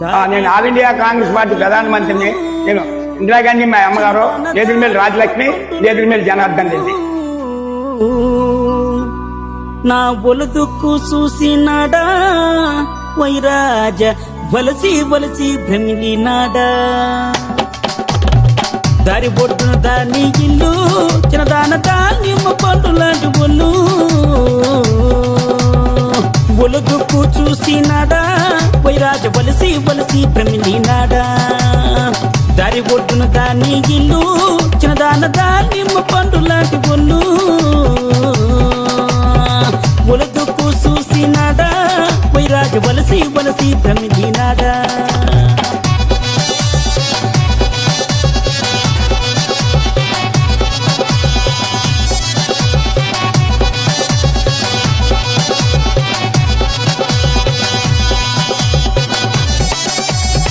నేను all India Congress party ప్రధానమంత్రిని. నేను ఇందిరాగాంధీ మా అమ్మగారు, ఎదురుమేలు రాజలక్ష్మి, ఎదురుమేలు జనార్దన్ రెడ్డి. నా ఒలుదుకు చూసినాడా వైరాజ వలసి వలసి భ్రమిలినాడా. దారి బొట్టున దాని ఇల్లు చిన్నదాన దాని పండు లాంటి ఒళ్ళు. ఒలుదుకు చూసినాడా వైరాజ వలసి వలసి భ్రమిలినాడా. దారి బొట్టున దాని ఇల్లు చిన్నదాన దాని పండు లాంటి ఒళ్ళు. ఒలుదుకు చూసినాడా వైరాజ వలసి వలసి భ్రమిలినాడా.